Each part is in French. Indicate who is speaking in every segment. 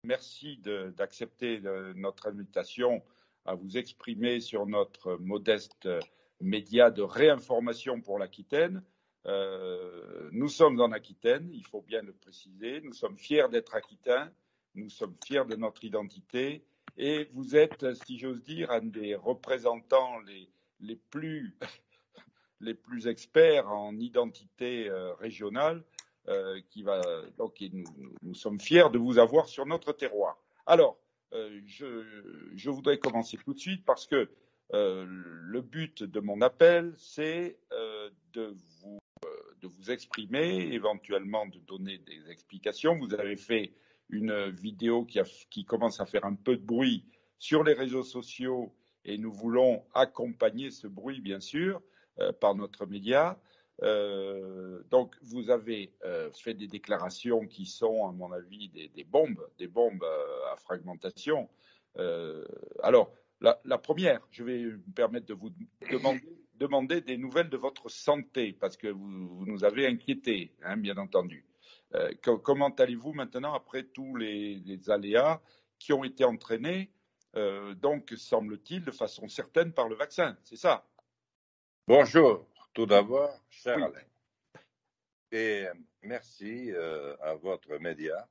Speaker 1: Merci d'accepter notre invitation à vous exprimer sur notre modeste média de réinformation pour l'Aquitaine. Nous sommes en Aquitaine, il faut bien le préciser. Nous sommes fiers d'être aquitains, nous sommes fiers de notre identité. Et vous êtes, si j'ose dire, un des représentants les plus experts en identité régionale. Donc, nous sommes fiers de vous avoir sur notre terroir. Alors, je voudrais commencer tout de suite parce que le but de mon appel, c'est de vous exprimer, éventuellement de donner des explications. Vous avez fait une vidéo qui commence à faire un peu de bruit sur les réseaux sociaux et nous voulons accompagner ce bruit, bien sûr, par notre média. Donc, vous avez fait des déclarations qui sont, à mon avis, des bombes à fragmentation. Alors, la première, je vais me permettre de vous demander des nouvelles de votre santé, parce que vous nous avez inquiétés, hein, bien entendu. Comment allez-vous maintenant après tous les aléas qui ont été entraînés, donc, semble-t-il, de façon certaine par le vaccin, c'est ça?
Speaker 2: Bonjour, tout d'abord, cher
Speaker 1: Oui.
Speaker 2: Alain. Et merci à votre média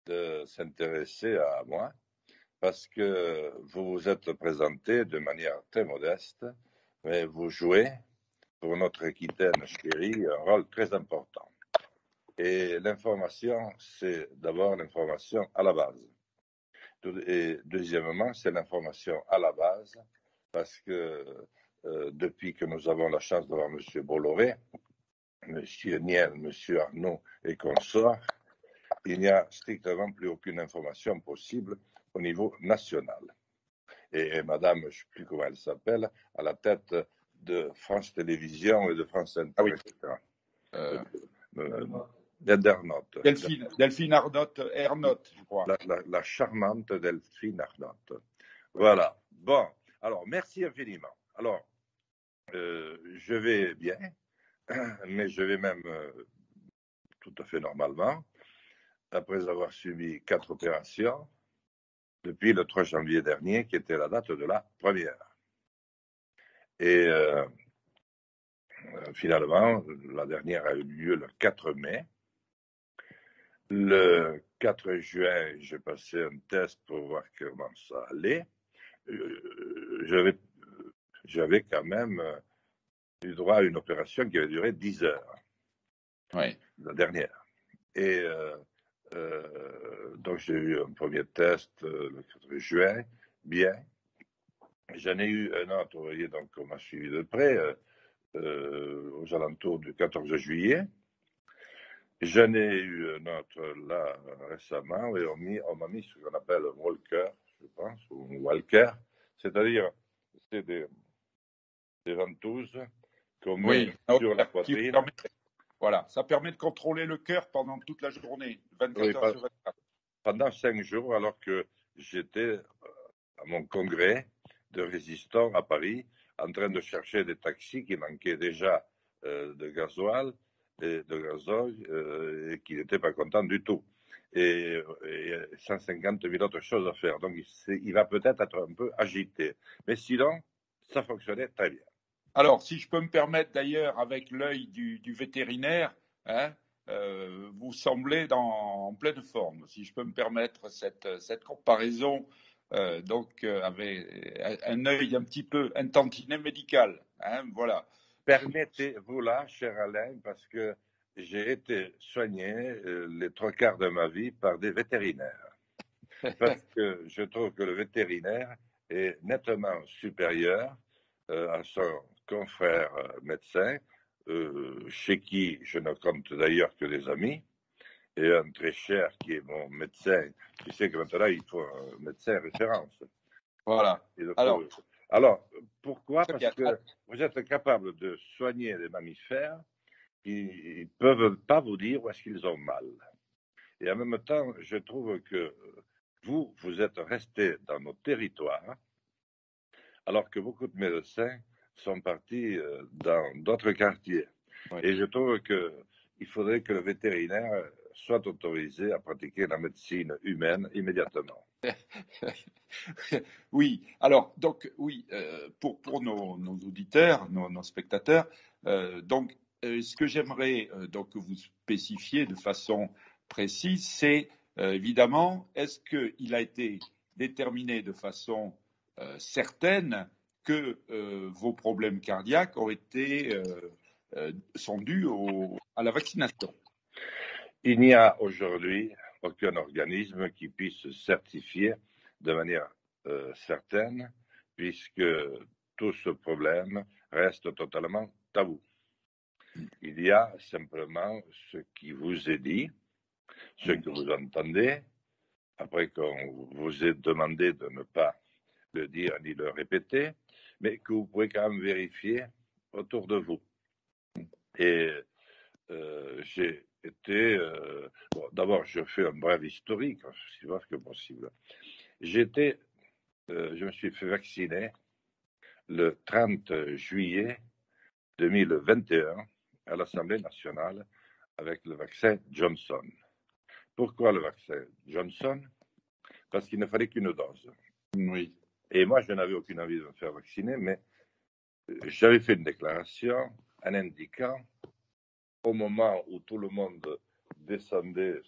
Speaker 2: de s'intéresser à moi parce que vous vous êtes présenté de manière très modeste, mais vous jouez pour notre Aquitaine chérie un rôle très important. Et l'information, c'est d'abord l'information à la base. Et deuxièmement, c'est l'information à la base parce que depuis que nous avons la chance d'avoir M. Bolloré, M. Niel, M. Arnaud et consorts, il n'y a strictement plus aucune information possible au niveau national. Et Madame, je ne sais plus comment elle s'appelle, à la tête de France Télévisions et de France Inter,
Speaker 1: Ah oui.
Speaker 2: d'Ernotte.
Speaker 1: Delphine Ernotte, je crois.
Speaker 2: La charmante Delphine Ernotte. Voilà. Bon, alors, merci infiniment. Alors, je vais bien, mais je vais même tout à fait normalement, après avoir subi 4 opérations depuis le 3 janvier dernier, qui était la date de la première. Et finalement, la dernière a eu lieu le 4 mai. Le 4 juin, j'ai passé un test pour voir comment ça allait. J'avais quand même eu droit à une opération qui avait duré 10 heures.
Speaker 1: Oui.
Speaker 2: La dernière. Et donc, j'ai eu un premier test le 4 juin, bien. J'en ai eu un autre, vous voyez, donc on m'a suivi de près, aux alentours du 14 juillet. J'en ai eu un autre là récemment, et on m'a mis ce qu'on appelle Walker, je pense, ou Walker, c'est-à-dire c'est des ventouses qu'on met sur la poitrine.
Speaker 1: Voilà, ça permet de contrôler le cœur pendant toute la journée, 24 heures sur 24.
Speaker 2: Pendant 5 jours, alors que j'étais à mon congrès de résistants à Paris, en train de chercher des taxis qui manquaient déjà de gasoil et de gazoil et qui n'étaient pas contents du tout. Et 150 000 autres choses à faire. Donc, il va peut-être être un peu agité. Mais sinon, ça fonctionnait très bien.
Speaker 1: Alors, si je peux me permettre d'ailleurs, avec l'œil du vétérinaire, hein, vous semblez en pleine forme, si je peux me permettre cette comparaison, avec un œil un petit peu, un tantinet médical. Hein, voilà.
Speaker 2: Permettez-vous là, cher Alain, parce que j'ai été soigné les 3/4 de ma vie par des vétérinaires. Parce que je trouve que le vétérinaire est nettement supérieur à son confrère médecin, chez qui je ne compte d'ailleurs que des amis, et un très cher qui est mon médecin. Tu sais que maintenant, il faut un médecin référence.
Speaker 1: Voilà.
Speaker 2: Alors, pourquoi? Parce que vous êtes capable de soigner des mammifères qui ne peuvent pas vous dire où est-ce qu'ils ont mal. Et en même temps, je trouve que vous êtes resté dans nos territoires, alors que beaucoup de médecins sont partis dans d'autres quartiers. Oui. Et je trouve qu'il faudrait que le vétérinaire soit autorisé à pratiquer la médecine humaine immédiatement.
Speaker 1: Oui, alors, donc, oui, pour nos auditeurs, nos spectateurs, donc, ce que j'aimerais donc que vous spécifiez de façon précise, c'est évidemment, est-ce qu'il a été déterminé de façon certaine que vos problèmes cardiaques sont dus à la vaccination?
Speaker 2: Il n'y a aujourd'hui aucun organisme qui puisse certifier de manière certaine, puisque tout ce problème reste totalement tabou. Il y a simplement ce qui vous est dit, ce que vous entendez, après qu'on vous ait demandé de ne pas le dire ni le répéter, mais que vous pouvez quand même vérifier autour de vous. Et j'ai été... bon, d'abord, je fais un bref historique, aussi bref que possible. Je me suis fait vacciner le 30 juillet 2021 à l'Assemblée nationale avec le vaccin Johnson. Pourquoi le vaccin Johnson? Parce qu'il ne fallait qu'une dose.
Speaker 1: Oui.
Speaker 2: Et moi, je n'avais aucune envie de me faire vacciner, mais j'avais fait une déclaration en indiquant, au moment où tout le monde descendait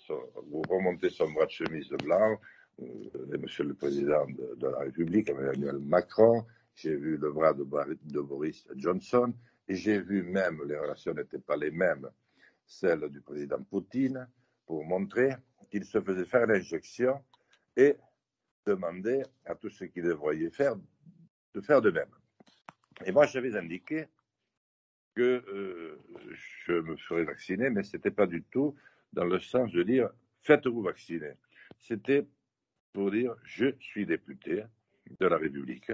Speaker 2: ou remontait son bras de chemise blanc, Monsieur le Président de la République, Emmanuel Macron, j'ai vu le bras de Boris Johnson, et j'ai vu même, les relations n'étaient pas les mêmes, celles du président Poutine, pour montrer qu'il se faisait faire l'injection et demander à tous ceux qui le voyaient faire de faire de même. Et moi, j'avais indiqué que je me ferais vacciner, mais ce n'était pas du tout dans le sens de dire faites-vous vacciner. C'était pour dire je suis député de la République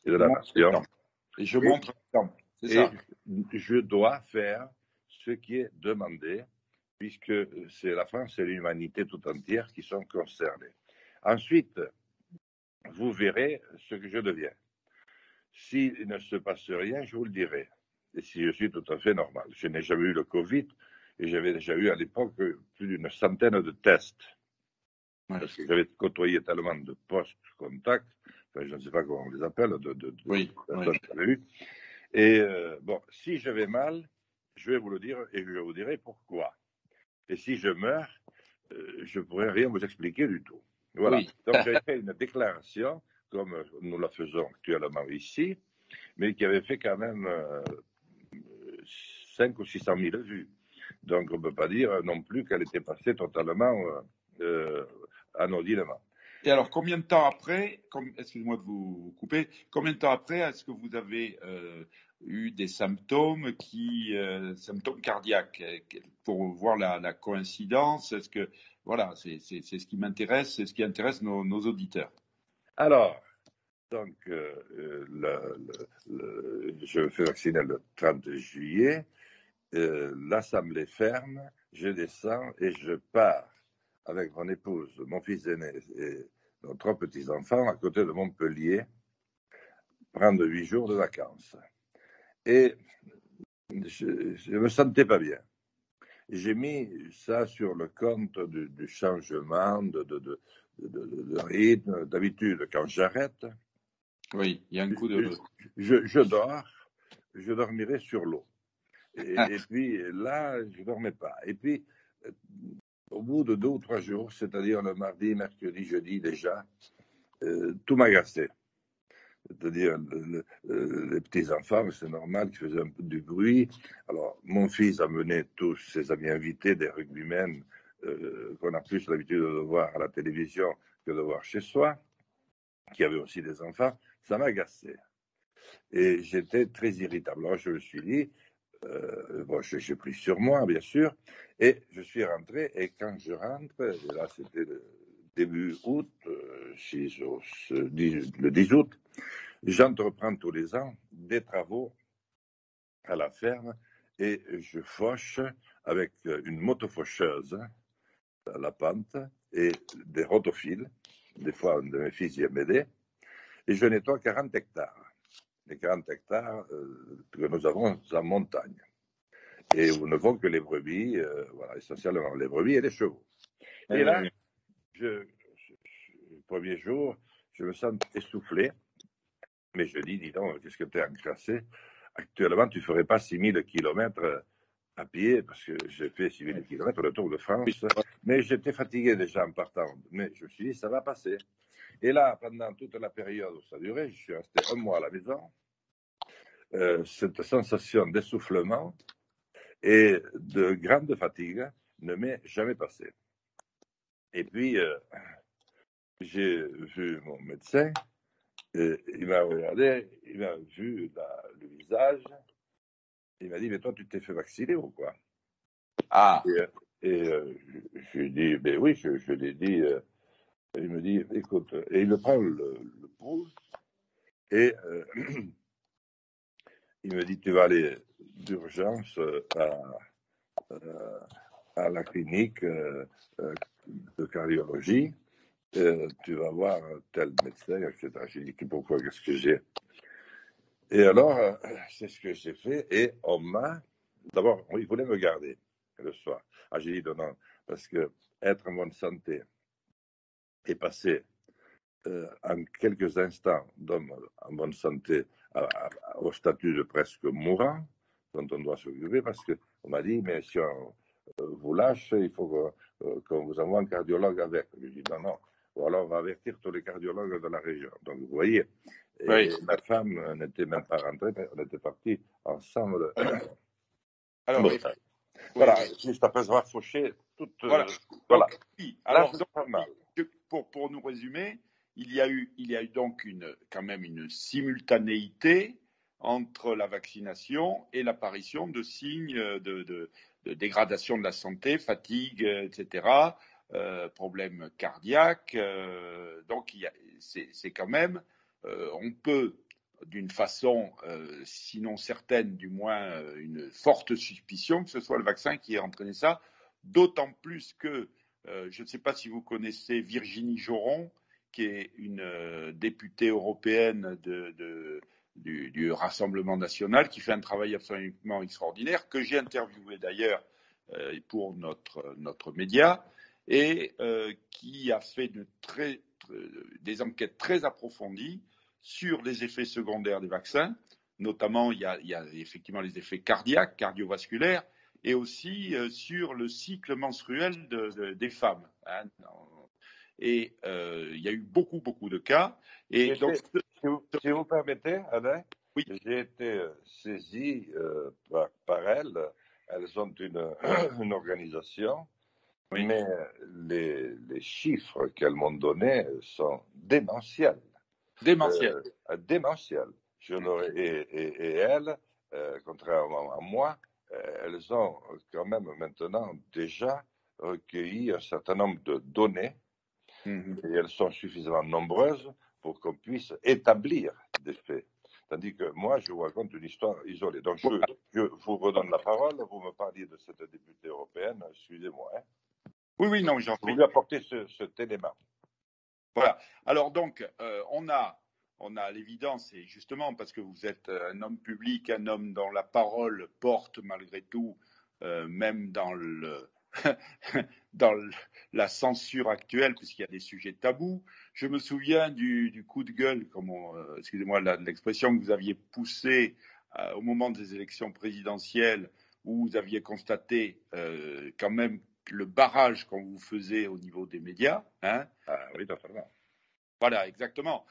Speaker 2: et de la nation.
Speaker 1: Et je montre l'exemple.
Speaker 2: Et je dois faire ce qui est demandé, puisque c'est la France et l'humanité tout entière qui sont concernées. Ensuite, vous verrez ce que je deviens. S'il ne se passe rien, je vous le dirai. Et si je suis tout à fait normal. Je n'ai jamais eu le Covid et j'avais déjà eu à l'époque plus d'une centaine de tests. Ouais. Parce que j'avais côtoyé tellement de post-contacts, enfin, je ne sais pas comment on les appelle, de personnes qui avaient eu. Et bon, si je vais mal, je vais vous le dire et je vous dirai pourquoi. Et si je meurs, je ne pourrai rien vous expliquer du tout. Voilà. Oui. Donc j'avais fait une déclaration, comme nous la faisons actuellement ici, mais qui avait fait quand même 500 ou 600 000 vues. Donc on ne peut pas dire non plus qu'elle était passée totalement anodinement.
Speaker 1: Et alors, combien de temps après, excusez-moi de vous couper, combien de temps après est-ce que vous avez eu des symptômes symptômes cardiaques, pour voir la coïncidence? Est-ce que, voilà, c'est ce qui m'intéresse, c'est ce qui intéresse nos auditeurs.
Speaker 2: Alors, donc, je me fais vacciner le 30 juillet, l'Assemblée ferme, je descends et je pars avec mon épouse, mon fils aîné et nos 3 petits-enfants à côté de Montpellier, prendre 8 jours de vacances. Et je ne me sentais pas bien. J'ai mis ça sur le compte du changement de rythme. D'habitude, quand j'arrête,
Speaker 1: oui, il y a un coup de...
Speaker 2: je dormirai sur l'eau. Et puis là, je ne dormais pas. Et puis, au bout de 2 ou 3 jours, c'est-à-dire le mardi, mercredi, jeudi déjà, tout m'agaçait. C'est-à-dire les petits-enfants, c'est normal qu'ils faisaient un peu du bruit. Alors, mon fils a mené tous ses amis invités, des rugbymen qu'on a plus l'habitude de voir à la télévision que de voir chez soi, qui avaient aussi des enfants. Ça m'agaçait. Et j'étais très irritable. Alors, je me suis dit, bon, j'ai pris sur moi, bien sûr, et je suis rentré. Et quand je rentre, et là, c'était le début août, le 10 août, j'entreprends tous les ans des travaux à la ferme et je fauche avec une moto-faucheuse à la pente et des rotophiles. Des fois, un de mes fils vient m'aider. Et je nettoie 40 hectares. Les 40 hectares que nous avons en montagne. et où ne vont que les brebis, voilà, essentiellement les brebis et les chevaux. Et là, le premier jour, je me sens essoufflé, mais je dis donc, qu'est-ce que tu es encrassé? Actuellement, tu ne ferais pas 6000 kilomètres à pied, parce que j'ai fait 6000 kilomètres le Tour de France, mais j'étais fatigué déjà en partant. Mais je me suis dit, ça va passer. Et là, pendant toute la période où ça durait, je suis resté 1 mois à la maison, cette sensation d'essoufflement et de grande fatigue ne m'est jamais passée. Et puis, j'ai vu mon médecin, il m'a regardé, il m'a vu le visage, il m'a dit, mais toi, tu t'es fait vacciner ou quoi?
Speaker 1: Ah.
Speaker 2: Et je lui ai dit, ben oui, je l'ai dit. Il me dit, écoute, et il me prend le pouls, et il me dit, tu vas aller d'urgence à la clinique de cardiologie, tu vas voir tel médecin, etc. J'ai dit, pourquoi, qu'est-ce que j'ai? Et alors, c'est ce que j'ai fait, et on m'a, d'abord, il voulait me garder le soir. Ah, j'ai dit, non, parce que être en bonne santé et passer en quelques instants d'homme en bonne santé au statut de presque mourant, dont on doit s'occuper, parce qu'on m'a dit, mais si on vous lâche, il faut qu'on vous envoie un cardiologue avec. Je dis, non, ou alors on va avertir tous les cardiologues de la région. Donc vous voyez, et ma femme n'était même pas rentrée, mais on était partis ensemble.
Speaker 1: Alors,
Speaker 2: bon, voilà, juste après avoir fauché toute...
Speaker 1: voilà.
Speaker 2: voilà.
Speaker 1: Donc, oui.
Speaker 2: Là,
Speaker 1: Alors,
Speaker 2: c'est pas mal.
Speaker 1: pour nous résumer, il y a eu donc quand même une simultanéité entre la vaccination et l'apparition de signes de dégradation de la santé, fatigue, etc., problèmes cardiaques. Donc, c'est quand même, on peut, d'une façon, sinon certaine, du moins une forte suspicion que ce soit le vaccin qui ait entraîné ça, d'autant plus que je ne sais pas si vous connaissez Virginie Joron, qui est une députée européenne du Rassemblement national, qui fait un travail absolument extraordinaire, que j'ai interviewé d'ailleurs pour notre média, et qui a fait des enquêtes très approfondies sur les effets secondaires des vaccins. Notamment, il y a effectivement les effets cardiaques, cardiovasculaires, et aussi sur le cycle menstruel des femmes. Hein. Et il y a eu beaucoup de cas. Et donc,
Speaker 2: si vous permettez, Alain,
Speaker 1: oui.
Speaker 2: j'ai été saisi par elles. Elles ont une organisation, oui. Mais les chiffres qu'elles m'ont donnés sont démentiels.
Speaker 1: Démentiels.
Speaker 2: Démentiels. Et elles, contrairement à moi, elles ont quand même maintenant déjà recueilli un certain nombre de données, et elles sont suffisamment nombreuses pour qu'on puisse établir des faits. Tandis que moi, je vous raconte une histoire isolée. Donc, je vous redonne la parole. Vous me parliez de cette députée européenne. Excusez-moi. Hein.
Speaker 1: Oui, non, j'en prie.
Speaker 2: Je voulais apporter cet élément.
Speaker 1: Voilà. Alors, donc, on a à l'évidence, et justement parce que vous êtes un homme public, un homme dont la parole porte malgré tout, même dans la censure actuelle, puisqu'il y a des sujets tabous. Je me souviens du coup de gueule, excusez-moi l'expression, que vous aviez poussé au moment des élections présidentielles, où vous aviez constaté quand même le barrage qu'on vous faisait au niveau des médias. Hein.
Speaker 2: Ah oui, totalement.
Speaker 1: Voilà, exactement.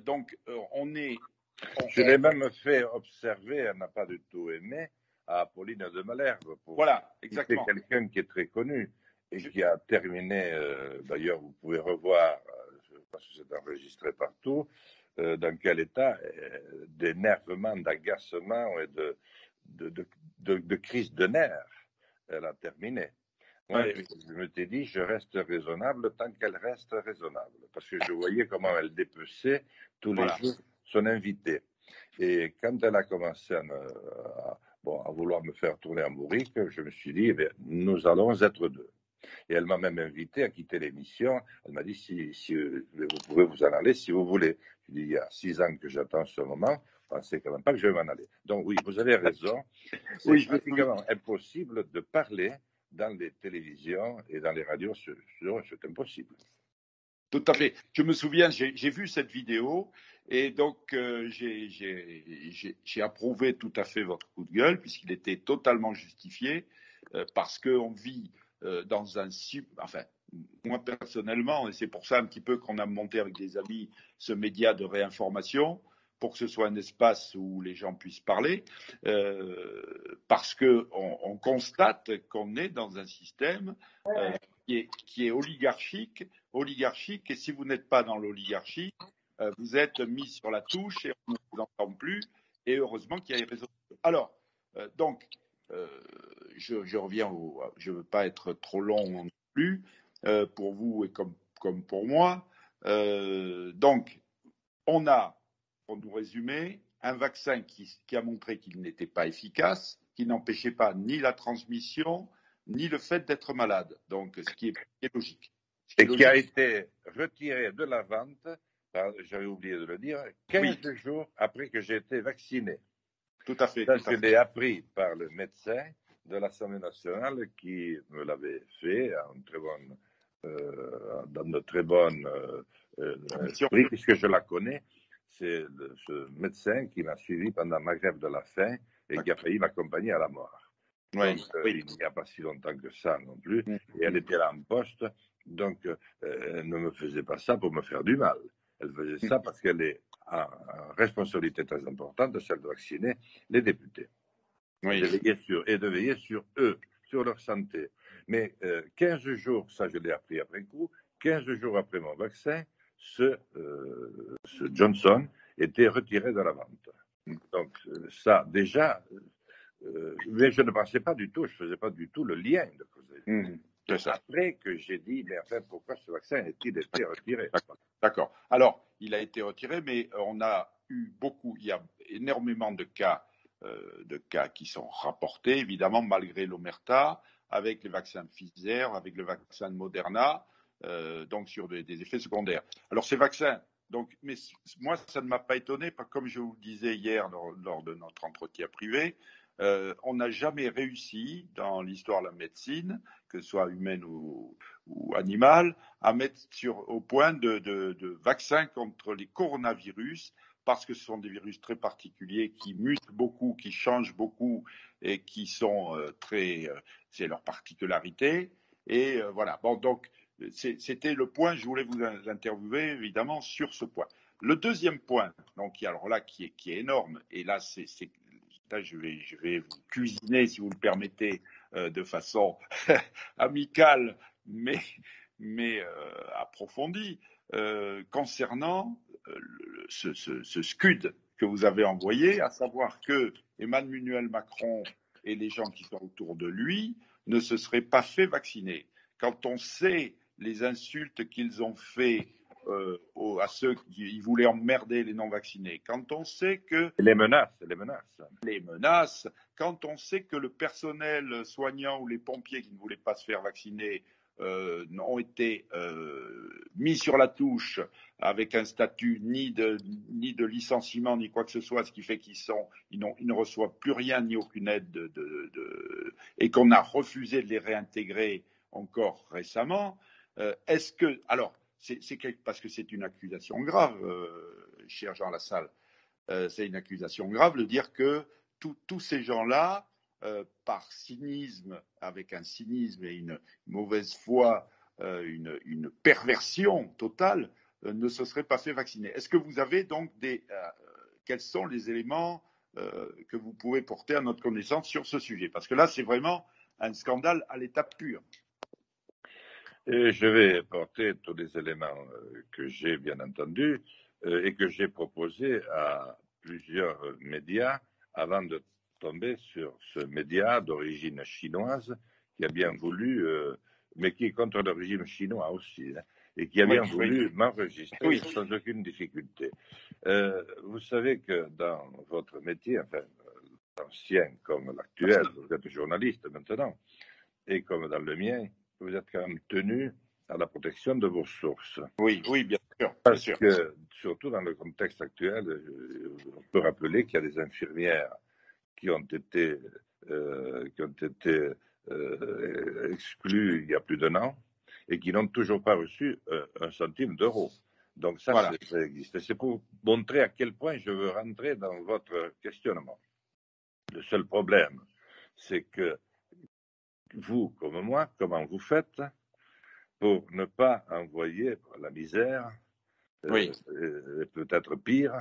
Speaker 1: Donc,
Speaker 2: Je l'ai même fait observer, elle n'a pas du tout aimé, à Pauline de Malherbe.
Speaker 1: Voilà, exactement.
Speaker 2: C'est quelqu'un qui est très connu et qui a terminé, d'ailleurs, vous pouvez revoir, parce que c'est enregistré partout, dans quel état d'énervement, d'agacement et de crise de nerfs elle a terminé. Moi, je me suis dit, je reste raisonnable tant qu'elle reste raisonnable. Parce que je voyais comment elle dépeçait tous les jours son invité. Et quand elle a commencé à vouloir me faire tourner en bourrique, je me suis dit, nous allons être deux. Et elle m'a même invité à quitter l'émission. Elle m'a dit, si vous pouvez vous en aller si vous voulez. Je lui ai dit, il y a 6 ans que j'attends ce moment. pensais quand même pas que je vais m'en aller. Donc oui, vous avez raison. C'est
Speaker 1: Oui,
Speaker 2: pratiquement impossible de parler dans les télévisions et dans les radios. C'est impossible.
Speaker 1: tout à fait. Je me souviens, j'ai vu cette vidéo et donc j'ai approuvé tout à fait votre coup de gueule puisqu'il était totalement justifié parce qu'on vit dans un... Enfin, moi personnellement, et c'est pour ça un petit peu qu'on a monté avec des amis ce média de réinformation, pour que ce soit un espace où les gens puissent parler, parce qu'on constate qu'on est dans un système qui est oligarchique, et si vous n'êtes pas dans l'oligarchie, vous êtes mis sur la touche et on ne vous entend plus, et heureusement qu'il y a les réseaux sociaux. Alors, donc, je reviens je ne veux pas être trop long non plus, pour vous et comme pour moi. Donc, on a, pour nous résumer, un vaccin qui a montré qu'il n'était pas efficace, qui n'empêchait pas ni la transmission, ni le fait d'être malade. Donc, ce qui est logique.
Speaker 2: Et qui a été retiré de la vente, j'avais oublié de le dire, 15 jours après que j'ai été vacciné.
Speaker 1: Tout à fait.
Speaker 2: Ça, je l'ai appris par le médecin de l'Assemblée nationale qui me l'avait fait dans de très bonnes esprit, puisque je la connais. C'est ce médecin qui m'a suivi pendant ma grève de la faim et qui a failli m'accompagner à la mort. Donc, il n'y a pas si longtemps que ça non plus. Et elle était là en poste. Donc, elle ne me faisait pas ça pour me faire du mal. Elle faisait ça parce qu'elle est en responsabilité très importante, celle de vacciner les députés. Et de veiller sur eux, sur leur santé. Mais 15 jours, ça je l'ai appris après coup, 15 jours après mon vaccin, ce Johnson était retiré de la vente. Donc ça, déjà, mais je ne pensais pas du tout, je ne faisais pas du tout le lien de cause à effet. C'est après que j'ai dit, mais enfin, pourquoi ce vaccin a-t-il été retiré?
Speaker 1: D'accord. Alors, il a été retiré, mais on a eu il y a énormément de cas qui sont rapportés, évidemment, malgré l'omerta, avec les vaccins Pfizer, avec le vaccin Moderna, donc sur des effets secondaires. Alors, ces vaccins, mais moi, ça ne m'a pas étonné, comme je vous le disais hier lors de notre entretien privé, on n'a jamais réussi dans l'histoire de la médecine, que ce soit humaine ou animale, à mettre au point de vaccins contre les coronavirus, parce que ce sont des virus très particuliers qui mutent beaucoup, qui changent beaucoup et qui sont c'est leur particularité. Et voilà. Bon, donc c'était le point. Je voulais vous interviewer évidemment sur ce point. Le deuxième point, donc alors là qui est énorme, et là là, je vais vous cuisiner, si vous le permettez, de façon amicale, mais approfondie, concernant ce Scud que vous avez envoyé, à savoir que Emmanuel Macron et les gens qui sont autour de lui ne se seraient pas fait vacciner. Quand on sait les insultes qu'ils ont fait à ceux qui voulaient emmerder les non-vaccinés, quand on sait que...
Speaker 2: Les menaces.
Speaker 1: Quand on sait que le personnel soignant ou les pompiers qui ne voulaient pas se faire vacciner ont été mis sur la touche avec un statut ni de licenciement ni quoi que ce soit, ce qui fait qu'ils ne reçoivent plus rien ni aucune aide et qu'on a refusé de les réintégrer encore récemment. Est-ce que alors parce que c'est une accusation grave, cher Jean Lassalle, c'est une accusation grave de dire que tous ces gens-là, par cynisme, avec un cynisme et une mauvaise foi, une perversion totale, ne se seraient pas fait vacciner. Est-ce que vous avez donc quels sont les éléments que vous pouvez porter à notre connaissance sur ce sujet? Parce que là, c'est vraiment un scandale à l'état pur.
Speaker 2: Et je vais porter tous les éléments que j'ai, bien entendu, et que j'ai proposés à plusieurs médias avant de tomber sur ce média d'origine chinoise qui a bien voulu, mais qui est contre le régime chinois aussi, hein, et qui a bien voulu m'enregistrer sans aucune difficulté. Vous savez que dans votre métier, enfin, l'ancien comme l'actuel, vous êtes journaliste maintenant, et comme dans le mien, vous êtes quand même tenu à la protection de vos sources.
Speaker 1: Oui, bien sûr.
Speaker 2: Parce
Speaker 1: sûr.
Speaker 2: que, surtout dans le contexte actuel, on peut rappeler qu'il y a des infirmières qui ont été exclues il y a plus d'un an et qui n'ont toujours pas reçu un centime d'euro. Donc ça,
Speaker 1: Voilà.
Speaker 2: ça existe. C'est pour montrer à quel point je veux rentrer dans votre questionnement. Le seul problème, c'est que vous, comme moi, comment vous faites pour ne pas envoyer la misère,
Speaker 1: Oui,
Speaker 2: peut-être pire,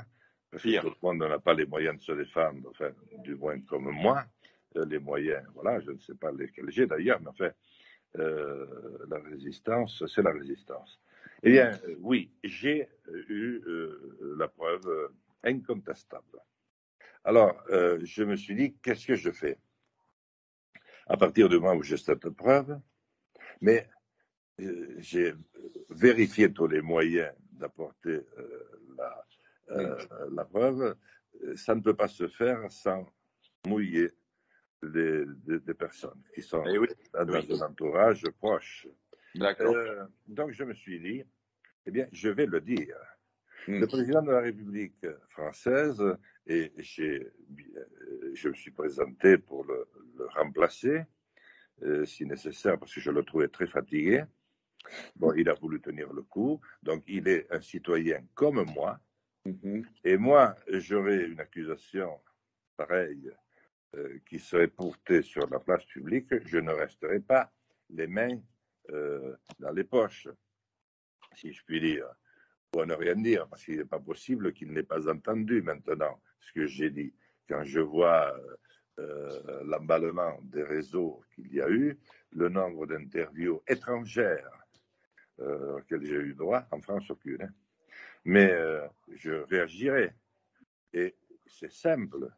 Speaker 2: parce que
Speaker 1: pire.
Speaker 2: tout le monde n'a pas les moyens de se défendre, enfin, du moins comme moi, les moyens, voilà, je ne sais pas lesquels j'ai d'ailleurs, mais enfin, la résistance, c'est la résistance. Eh bien, oui, j'ai eu la preuve incontestable. Alors, je me suis dit, qu'est-ce que je fais? À partir du moment où j'ai cette preuve, mais j'ai vérifié tous les moyens d'apporter la preuve. Ça ne peut pas se faire sans mouiller des personnes qui sont
Speaker 1: Oui,
Speaker 2: dans
Speaker 1: oui.
Speaker 2: un entourage proche.
Speaker 1: D'accord.
Speaker 2: Donc je me suis dit, eh bien, je vais le dire.
Speaker 1: Mm.
Speaker 2: Le président de la République française, et je me suis présenté pour le remplacer, si nécessaire, parce que je le trouvais très fatigué. Bon, il a voulu tenir le coup, donc il est un citoyen comme moi, et moi, j'aurais une accusation pareille qui serait portée sur la place publique, je ne resterai pas les mains dans les poches, si je puis dire, ou à ne rien dire, parce qu'il n'est pas possible qu'il n'ait pas entendu maintenant ce que j'ai dit. Quand je vois l'emballement des réseaux qu'il y a eu, le nombre d'interviews étrangères auxquelles j'ai eu droit, en France aucune, hein. Mais je réagirai. Et c'est simple.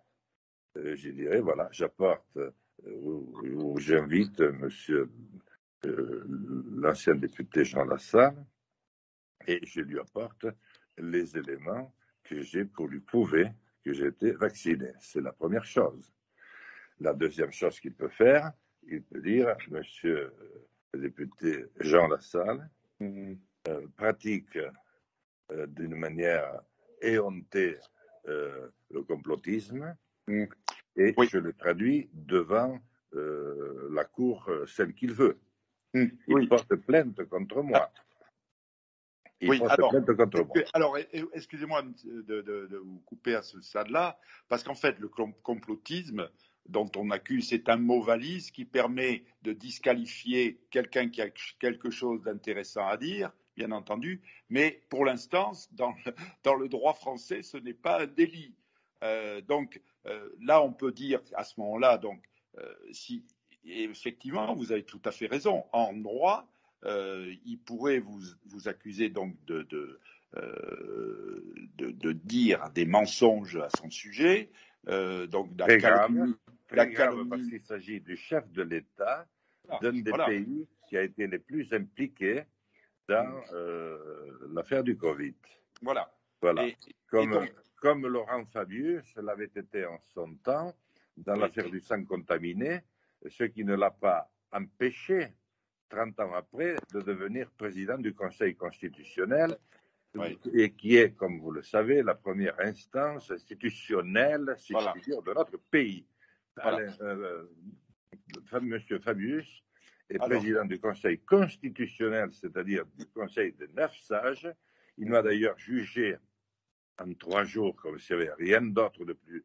Speaker 2: Je dirais, voilà, j'apporte ou j'invite monsieur l'ancien député Jean Lassalle et je lui apporte les éléments que j'ai pour lui prouver que j'ai été vacciné. C'est la première chose. La deuxième chose qu'il peut faire, il peut dire, monsieur le député Jean Lassalle pratique d'une manière éhontée le complotisme, et
Speaker 1: Oui.
Speaker 2: je le traduis devant la cour, celle qu'il veut. Il
Speaker 1: Oui.
Speaker 2: porte plainte contre moi. Il
Speaker 1: Oui,
Speaker 2: porte plainte contre moi.
Speaker 1: alors, excusez-moi de vous couper à ce stade-là, parce qu'en fait, le complotisme dont on accuse, c'est un mot valise qui permet de disqualifier quelqu'un qui a quelque chose d'intéressant à dire, bien entendu, mais pour l'instant, dans le droit français, ce n'est pas un délit. Donc, là, on peut dire, à ce moment-là, donc, si, et effectivement, vous avez tout à fait raison, en droit, il pourrait vous accuser donc de dire des mensonges à son sujet, donc la
Speaker 2: Très grave,
Speaker 1: la
Speaker 2: très grave, parce
Speaker 1: calomnie.
Speaker 2: qu'il s'agit du chef de l'État d'un des
Speaker 1: Voilà,
Speaker 2: pays qui a été les plus impliqués dans l'affaire du Covid.
Speaker 1: voilà.
Speaker 2: Voilà.
Speaker 1: Et donc,
Speaker 2: Comme Laurent Fabius l'avait été en son temps dans
Speaker 1: oui,
Speaker 2: l'affaire du sang contaminé, ce qui ne l'a pas empêché, 30 ans après, de devenir président du Conseil constitutionnel,
Speaker 1: oui,
Speaker 2: et qui est, comme vous le savez, la première instance institutionnelle, si je
Speaker 1: voilà,
Speaker 2: puis dire, de notre pays.
Speaker 1: voilà.
Speaker 2: Monsieur Fabius est
Speaker 1: Alors,
Speaker 2: président du Conseil constitutionnel, c'est-à-dire du Conseil des 9 sages. Il m'a d'ailleurs jugé en 3 jours, comme s'il n'y avait rien d'autre de plus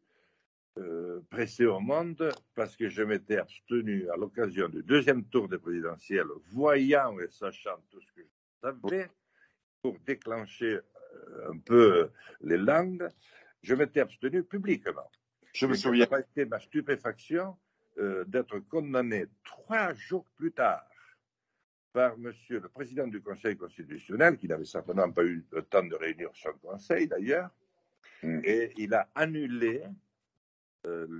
Speaker 2: pressé au monde, parce que je m'étais abstenu à l'occasion du deuxième tour des présidentielles, voyant et sachant tout ce que je savais, pour déclencher un peu les langues, je m'étais abstenu publiquement.
Speaker 1: je me
Speaker 2: Mais quelle
Speaker 1: souviens.
Speaker 2: n'a pas été ma stupéfaction d'être condamné 3 jours plus tard par monsieur le président du Conseil constitutionnel, qui n'avait certainement pas eu le temps de réunir son conseil d'ailleurs, et il a annulé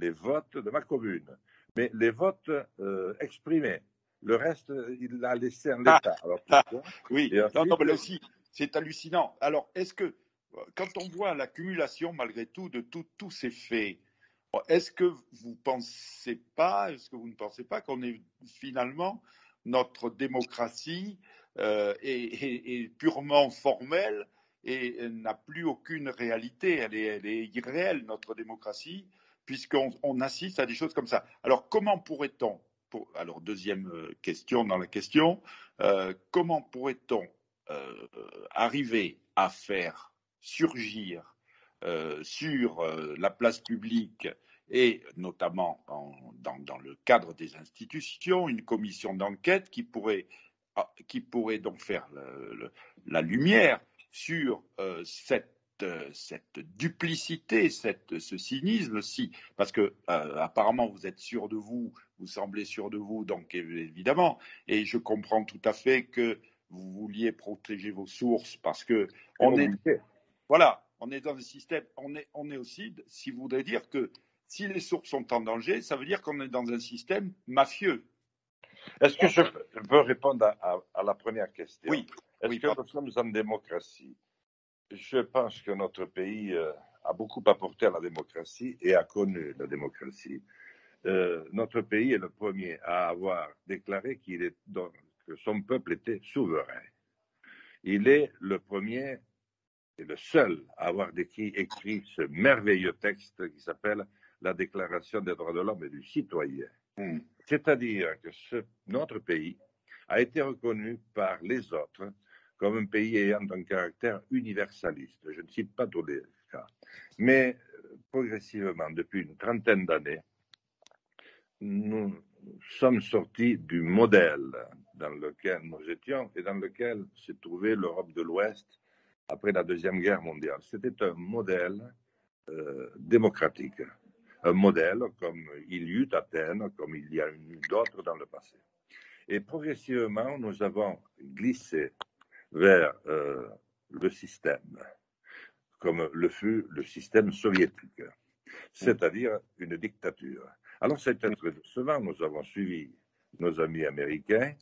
Speaker 2: les votes de ma commune, mais les votes exprimés. Le reste, il l'a laissé en
Speaker 1: Ah,
Speaker 2: l'état. Alors
Speaker 1: ah,
Speaker 2: pourquoi?
Speaker 1: oui,
Speaker 2: Et
Speaker 1: non, non,
Speaker 2: ensuite,
Speaker 1: mais là aussi, c'est hallucinant. Alors, est-ce que, quand on voit l'accumulation, malgré tout, de tous ces faits, est-ce que vous pensez pas, est-ce que vous ne pensez pas qu'on est finalement, notre démocratie est purement formelle et n'a plus aucune réalité. Elle est irréelle, notre démocratie, puisqu'on assiste à des choses comme ça. Alors, comment pourrait-on, alors deuxième question dans la question, comment pourrait-on arriver à faire surgir sur la place publique et notamment dans le cadre des institutions, une commission d'enquête qui pourrait donc faire la lumière sur cette duplicité, ce cynisme-ci, parce que apparemment vous êtes sûr de vous, vous semblez sûr de vous, donc évidemment, et je comprends tout à fait que vous vouliez protéger vos sources, parce que on est dans un système, on est aussi, si vous voudrez dire que si les sources sont en danger, ça veut dire qu'on est dans un système mafieux.
Speaker 2: Est-ce que je peux répondre à la première question?
Speaker 1: Oui.
Speaker 2: Est-ce que nous sommes en démocratie? Je pense que notre pays a beaucoup apporté à la démocratie et a connu la démocratie. Notre pays est le premier à avoir déclaré que son peuple était souverain. Il est le premier et le seul à avoir écrit ce merveilleux texte qui s'appelle la Déclaration des droits de l'homme et du citoyen. C'est-à-dire que notre pays a été reconnu par les autres comme un pays ayant un caractère universaliste. Je ne cite pas tous les cas. Mais progressivement, depuis une trentaine d'années, nous sommes sortis du modèle dans lequel nous étions et dans lequel s'est trouvée l'Europe de l'Ouest après la Deuxième Guerre mondiale. C'était un modèle démocratique, un modèle comme il y eut Athènes, comme il y a eu d'autres dans le passé. Et progressivement, nous avons glissé vers le système, comme le fut le système soviétique, c'est-à-dire une dictature. Alors, c'est très décevant. Nous avons suivi nos amis américains.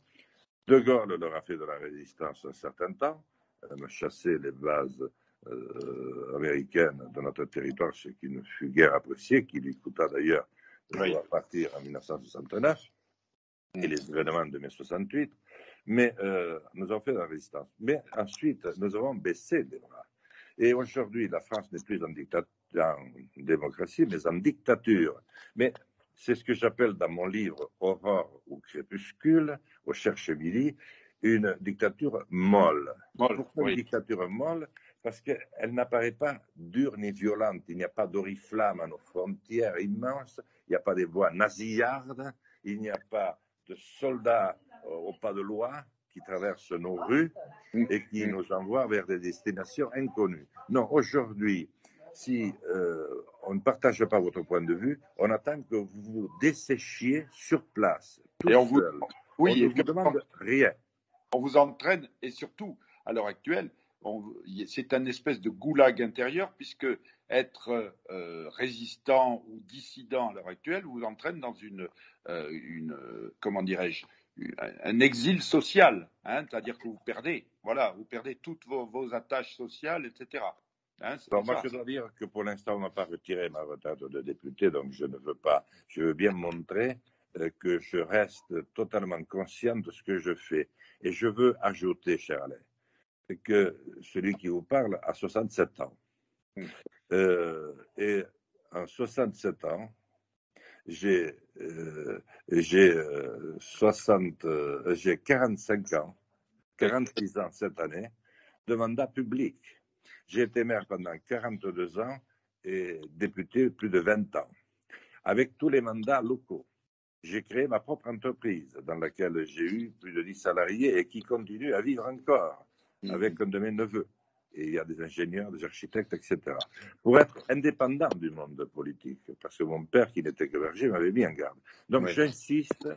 Speaker 2: De Gaulle leur a fait de la résistance un certain temps, a chassé les bases américaines de notre territoire, ce qui ne fut guère apprécié, qui lui coûta d'ailleurs de devoir partir en 1969, et les événements de mai 68. Mais nous avons fait de la résistance. Mais ensuite, nous avons baissé les bras. Et aujourd'hui, la France n'est plus en démocratie, mais en dictature. Mais c'est ce que j'appelle dans mon livre Aurore ou Crépuscule, au Cherche Midi, une dictature molle. Pourquoi une dictature molle? Parce qu'elle n'apparaît pas dure ni violente. Il n'y a pas d'oriflamme à nos frontières immenses. Il n'y a pas des voies nasillardes. Il n'y a pas de soldats au pas de loi qui traversent nos rues et qui nous envoient vers des destinations inconnues. Non, aujourd'hui, si on ne partage pas votre point de vue, on attend que vous vous desséchiez sur place, tout seul. On ne vous demande rien.
Speaker 1: On vous entraîne, et surtout, à l'heure actuelle, c'est un espèce de goulag intérieur, puisque être résistant ou dissident à l'heure actuelle vous entraîne dans comment dirais-je, un exil social, hein, c'est-à-dire que vous perdez toutes vos attaches sociales, etc.
Speaker 2: Hein, moi, je dois dire que pour l'instant, on n'a pas retiré ma retraite de député, donc je ne veux pas. Je veux bien montrer que je reste totalement conscient de ce que je fais. Et je veux ajouter, cher Alain, que celui qui vous parle a 67 ans. Et en 67 ans, j'ai 45 ans, 46 ans cette année, de mandat public. J'ai été maire pendant 42 ans et député plus de 20 ans, avec tous les mandats locaux. J'ai créé ma propre entreprise dans laquelle j'ai eu plus de 10 salariés et qui continue à vivre encore avec un de mes neveux. Et il y a des ingénieurs, des architectes, etc. Pour être indépendant du monde politique, parce que mon père, qui n'était que berger, m'avait mis en garde. Donc j'insiste,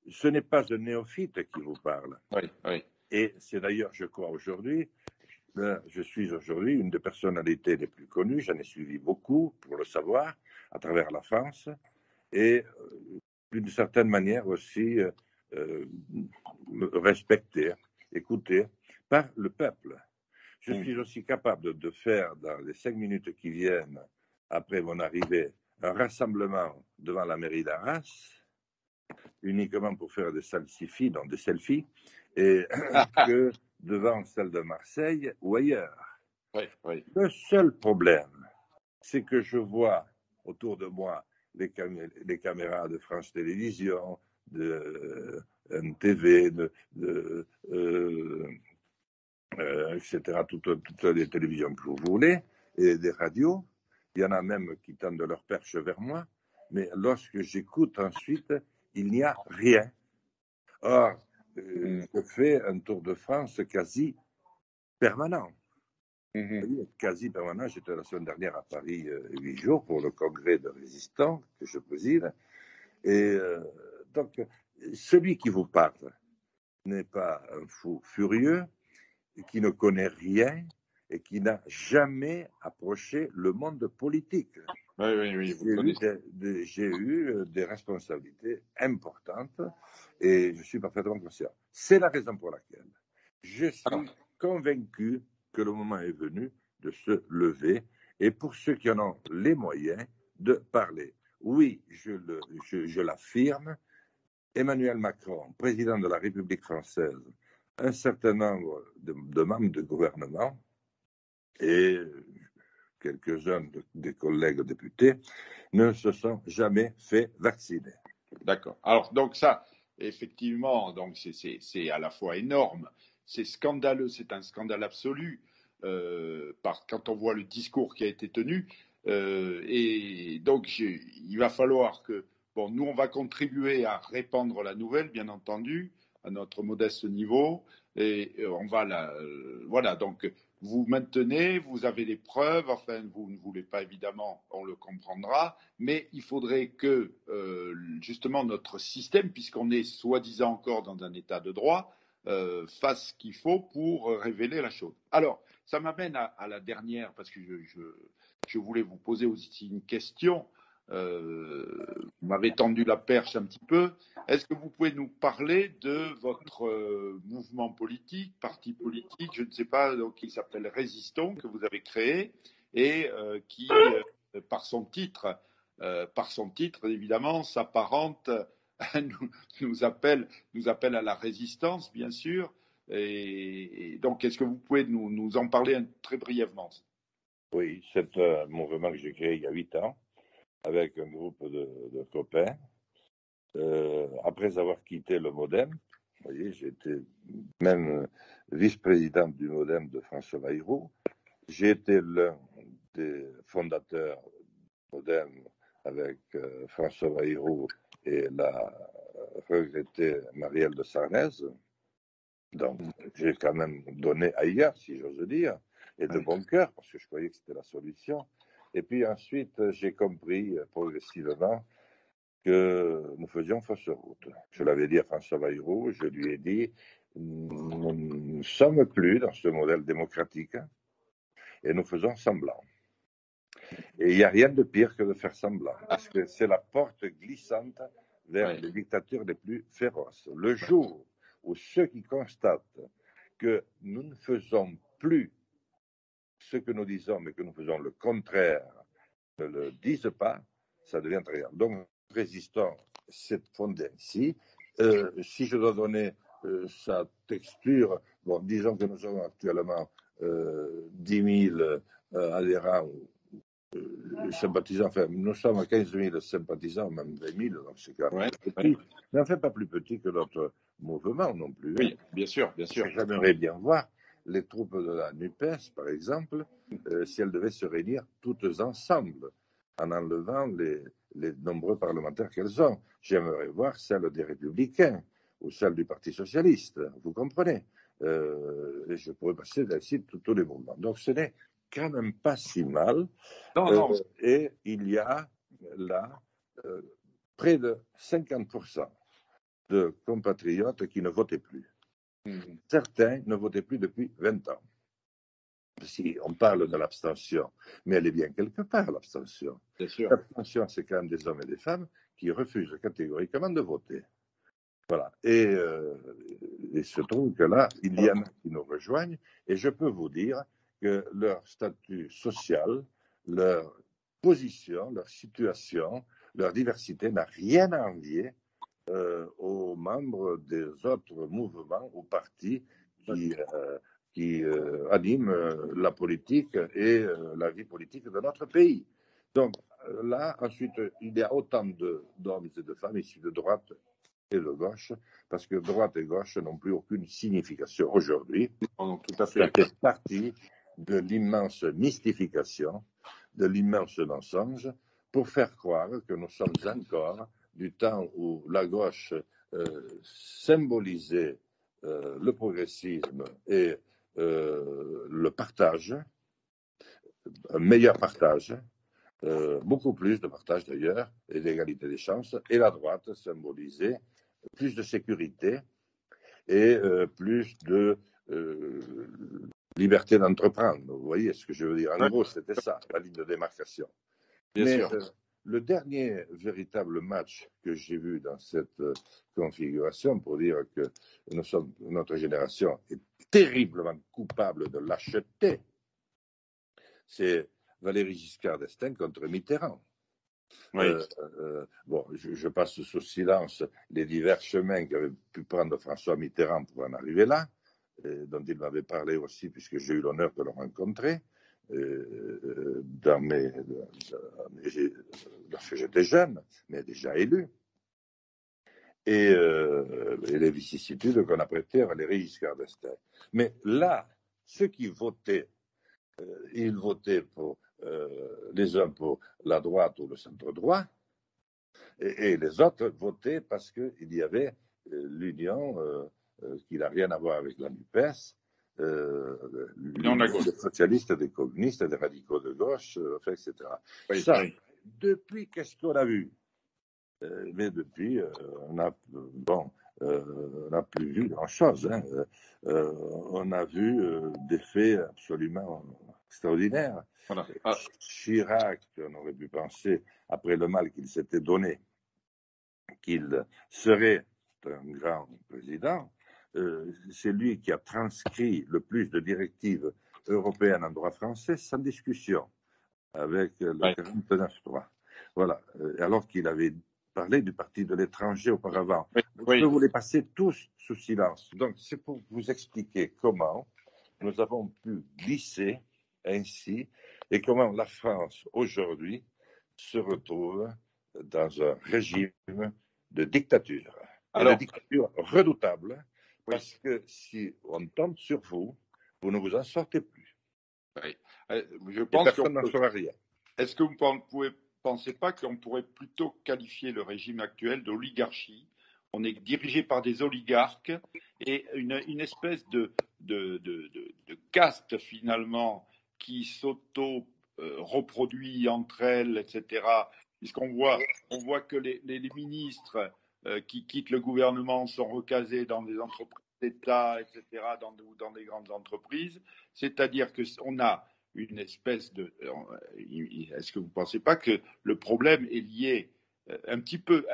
Speaker 2: ce n'est pas un néophyte qui vous parle. Et c'est d'ailleurs, je crois aujourd'hui, je suis aujourd'hui une des personnalités les plus connues, j'en ai suivi beaucoup pour le savoir, à travers la France, et d'une certaine manière aussi respecté, écouté par le peuple. Je suis aussi capable de faire, dans les 5 minutes qui viennent, après mon arrivée, un rassemblement devant la mairie d'Arras, uniquement pour faire des selfies, et que devant celle de Marseille ou ailleurs.
Speaker 1: Oui, oui.
Speaker 2: Le seul problème, c'est que je vois autour de moi les caméras de France Télévisions, de NTV, etc., toutes les télévisions que vous voulez, et des radios. Il y en a même qui tendent leur perche vers moi, mais lorsque j'écoute ensuite, il n'y a rien. Or, je fais un tour de France quasi permanent. Quasi permanent. J'étais la semaine dernière à Paris 8 jours pour le congrès de résistants que je préside. Et donc, celui qui vous parle n'est pas un fou furieux, qui ne connaît rien et qui n'a jamais approché le monde politique.
Speaker 1: Oui, vous connaissez.
Speaker 2: J'ai eu des responsabilités importantes et je suis parfaitement conscient. C'est la raison pour laquelle je suis convaincu que le moment est venu de se lever et pour ceux qui en ont les moyens de parler. Oui, je l'affirme, Emmanuel Macron, président de la République française, un certain nombre de membres du gouvernement et quelques-uns des collègues députés ne se sont jamais fait vacciner.
Speaker 1: D'accord. Alors, donc ça, effectivement, donc c'est à la fois énorme, c'est scandaleux, c'est un scandale absolu, quand on voit le discours qui a été tenu. Et donc, il va falloir que, bon, nous, on va contribuer à répandre la nouvelle, bien entendu, à notre modeste niveau, et on va voilà, donc vous maintenez, vous avez les preuves, enfin, vous ne voulez pas, évidemment, on le comprendra, mais il faudrait que, justement, notre système, puisqu'on est soi-disant encore dans un état de droit, fasse ce qu'il faut pour révéler la chose. Alors, ça m'amène à la dernière, parce que je voulais vous poser aussi une question. Vous m'avez tendu la perche un petit peu. Est-ce que vous pouvez nous parler de votre mouvement politique, parti politique, je ne sais pas, donc, qui s'appelle Résistons, que vous avez créé et qui, par son titre, évidemment, s'apparente, nous appelle à la résistance, bien sûr. Et donc, est-ce que vous pouvez nous en parler très brièvement?
Speaker 2: Oui, c'est un mouvement que j'ai créé il y a 8 ans avec un groupe de copains. Après avoir quitté le MoDem, vous voyez, j'étais même vice-président du MoDem de François Bayrou. J'ai été l'un des fondateurs du MoDem avec François Bayrou et la regrettée Marielle de Sarnez. Donc, j'ai quand même donné ailleurs, si j'ose dire, et de bon cœur, parce que je croyais que c'était la solution. Et puis ensuite, j'ai compris progressivement que nous faisions fausse route. Je l'avais dit à François Bayrou, je lui ai dit, nous ne sommes plus dans ce modèle démocratique et nous faisons semblant. Et il n'y a rien de pire que de faire semblant, parce que c'est la porte glissante vers les dictatures les plus féroces. Le jour où ceux qui constatent que nous ne faisons plus ce que nous disons, mais que nous faisons le contraire, ne le disent pas, ça devient très grave. Donc, résistons cette fondée ainsi. Si je dois donner sa texture, bon, disons que nous avons actuellement 10 000 adhérents sympathisants, enfin, nous sommes à 15 000 sympathisants, même 20 000, donc c'est quand même petit, mais enfin pas plus petit que notre mouvement non plus.
Speaker 1: Oui, bien sûr.
Speaker 2: J'aimerais bien voir les troupes de la NUPES, par exemple, si elles devaient se réunir toutes ensemble, en enlevant les nombreux parlementaires qu'elles ont. J'aimerais voir celle des Républicains ou celle du Parti Socialiste, vous comprenez. Et je pourrais passer ainsi tous les mouvements. Donc ce n'est quand même pas si mal. Et il y a là près de 50% de compatriotes qui ne votaient plus. Certains ne votaient plus depuis 20 ans. Si on parle de l'abstention, mais elle est bien quelque part, l'abstention. L'abstention, c'est quand même des hommes et des femmes qui refusent catégoriquement de voter. Voilà. Et il se trouve que là, il y en a qui nous rejoignent, et je peux vous dire que leur statut social, leur position, leur situation, leur diversité n'a rien à envier aux membres des autres mouvements ou partis qui anime la politique et la vie politique de notre pays. Donc là, ensuite, il y a autant d'hommes et de femmes issus de droite et de gauche, parce que droite et gauche n'ont plus aucune signification aujourd'hui.
Speaker 1: Non, tout à
Speaker 2: Ça
Speaker 1: fait.
Speaker 2: fait partie de l'immense mystification, de l'immense mensonge, pour faire croire que nous sommes encore du temps où la gauche symbolisait le progressisme et le partage, un meilleur partage, beaucoup plus de partage d'ailleurs, et d'égalité des chances, et la droite symbolisait plus de sécurité et plus de liberté d'entreprendre. Vous voyez ce que je veux dire? En gros, c'était ça, la ligne de démarcation.
Speaker 1: Bien
Speaker 2: Mais
Speaker 1: sûr.
Speaker 2: le dernier véritable match que j'ai vu dans cette configuration, pour dire que notre génération est terriblement coupable de lâcheté, c'est Valéry Giscard d'Estaing contre Mitterrand.
Speaker 1: Oui.
Speaker 2: Bon, je passe sous silence les divers chemins qu'avait pu prendre François Mitterrand pour en arriver là, dont il m'avait parlé aussi, puisque j'ai eu l'honneur de le rencontrer lorsque j'étais jeune, mais déjà élu. Et les vicissitudes qu'on a prêtées à Valéry Giscard d'Estaing. Mais là, ceux qui votaient, ils votaient pour les uns pour la droite ou le centre-droit, et les autres votaient parce qu'il y avait l'union qui n'a rien à voir avec la NUPES, l'union des socialistes, des communistes, des radicaux de gauche, etc.
Speaker 1: Oui,
Speaker 2: ça,
Speaker 1: oui.
Speaker 2: Depuis, qu'est-ce qu'on a vu? Mais depuis, on n'a plus vu grand-chose. Hein. On a vu des faits absolument extraordinaires.
Speaker 1: Voilà.
Speaker 2: Chirac, on aurait pu penser, après le mal qu'il s'était donné, qu'il serait un grand président. C'est lui qui a transcrit le plus de directives européennes en droit français sans discussion, avec le 49.3. Voilà. Alors qu'il avait parlé du parti de l'étranger auparavant.
Speaker 1: Oui.
Speaker 2: Je peux vous les passer tous sous silence. Donc, c'est pour vous expliquer comment nous avons pu glisser ainsi et comment la France, aujourd'hui, se retrouve dans un régime de dictature. Alors, une dictature redoutable, parce que si on tombe sur vous, vous ne vous en sortez plus.
Speaker 1: Oui. Je pense
Speaker 2: et personne n'en saura rien.
Speaker 1: Est-ce que vous ne pensez pas qu'on pourrait plutôt qualifier le régime actuel d'oligarchie? On est dirigé par des oligarques et une espèce de caste finalement qui s'auto-reproduit entre elles, etc. Puisqu'on voit que les ministres qui quittent le gouvernement sont recasés dans des entreprises d'État, etc., dans des grandes entreprises. C'est-à-dire qu'on a une espèce de... Est-ce que vous ne pensez pas que le problème est lié un petit peu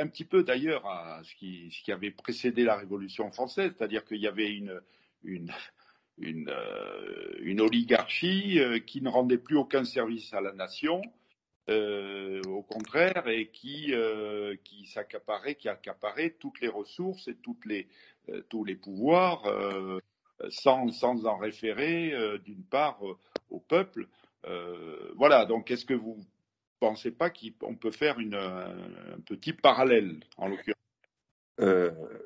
Speaker 1: d'ailleurs à ce qui avait précédé la Révolution française, c'est-à-dire qu'il y avait une oligarchie qui ne rendait plus aucun service à la nation, au contraire, et qui accaparait toutes les ressources et tous les pouvoirs sans en référer d'une part au peuple. Voilà, donc est-ce que vous ne pensez pas qu'on peut faire un petit parallèle en l'occurrence?